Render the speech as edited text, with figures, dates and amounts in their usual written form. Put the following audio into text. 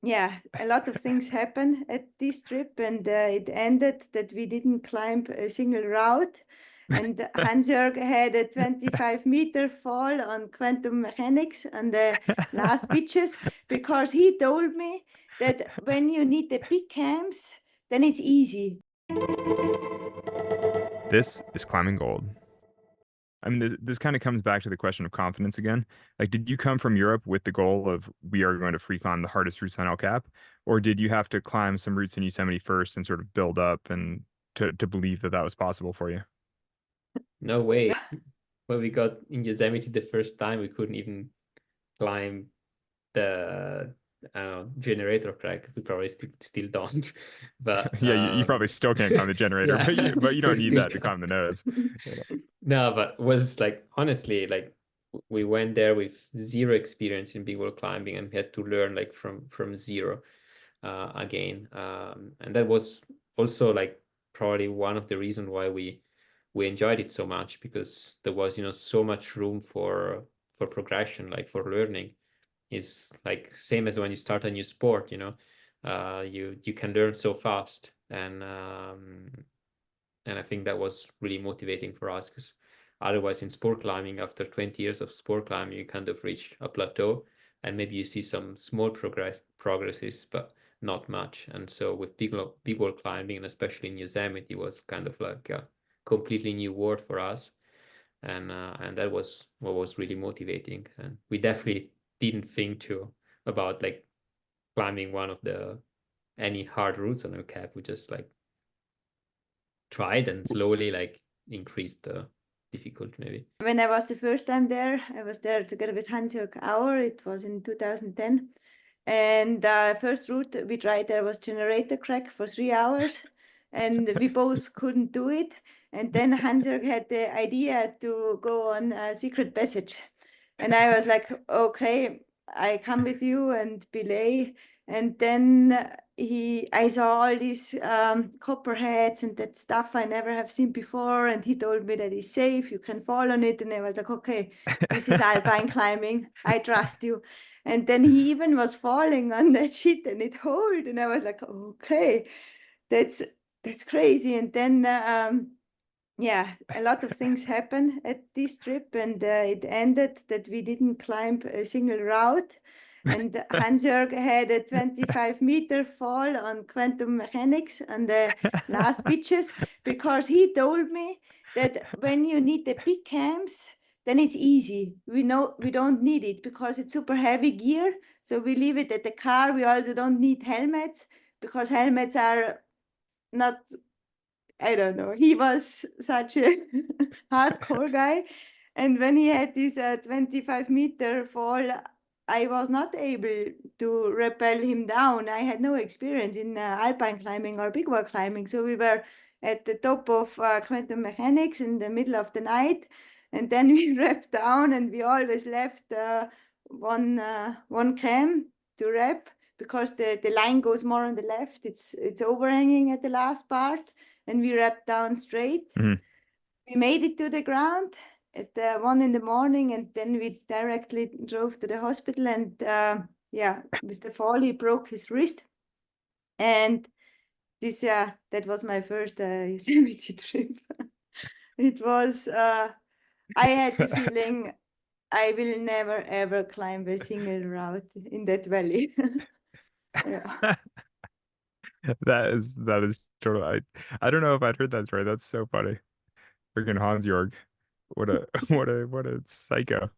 yeah, a lot of things happened at this trip, and it ended that we didn't climb a single route. And Hans-Jörg had a 25-meter fall on quantum mechanics on the last pitches, because he told me that when you need the big camps, then it's easy. This is Climbing Gold. I mean, this kind of comes back to the question of confidence again. Like, did you come from Europe with the goal of we are going to free climb the hardest routes on El Cap, or did you have to climb some routes in Yosemite first and sort of build up and to believe that that was possible for you? No way. When we got in Yosemite the first time, we couldn't even climb the generator track. We probably still don't. But Yeah, you probably still can't climb the generator, yeah, but you don't we need still that to can't. climb the nose. No, but it was like, honestly, like we went there with zero experience in big wall climbing, and we had to learn like from zero again. And that was also like probably one of the reasons why we enjoyed it so much, because there was, so much room for progression, like for learning. Is like same as when you start a new sport, you can learn so fast. And I think that was really motivating for us, because otherwise in sport climbing, after 20 years of sport climbing, you kind of reach a plateau, and maybe you see some small progresses, but not much. And so with big wall climbing, and especially in Yosemite, was kind of like a completely new world for us. And that was what was really motivating. And we definitely didn't think too about like climbing one of the any hard routes on our cap. We just like tried and slowly like increased the difficulty maybe. When I was the first time there, I was there together with Hans-Jörg Auer. It was in 2010. And first route we tried there was generator crack for 3 hours. And we both couldn't do it. And then Hans-Jörg had the idea to go on a secret passage. And I was like, okay, I come with you and belay. And then I saw all these copperheads and that stuff I never have seen before. And he told me that it's safe, you can fall on it. And I was like, okay, this is alpine climbing. I trust you. And then he even was falling on that shit and it hold. And I was like, okay, that's crazy. And then yeah, a lot of things happened at this trip, and it ended that we didn't climb a single route. And Hans-Jörg had a 25-meter fall on quantum mechanics on the last pitches, because he told me that when you need the big camps, then it's easy. We know we don't need it because it's super heavy gear. So we leave it at the car. We also don't need helmets, because helmets are not, I don't know. He was such a hardcore guy. And when he had this 25-meter fall, I was not able to rappel him down. I had no experience in alpine climbing or big wall climbing. So we were at the top of quantum mechanics in the middle of the night. And then we rapped down, and we always left one cam to rap, because the line goes more on the left. It's overhanging at the last part, and we wrapped down straight. Mhm. We made it to the ground at 1 in the morning, and then we directly drove to the hospital. And yeah, with the fall, he broke his wrist. And this, that was my first Yosemite trip. It was, I had the feeling I will never ever climb a single route in that valley. Yeah. That is totally. I don't know if I'd heard that story. That's so funny. Freaking Hans Jorg. What a what a psycho.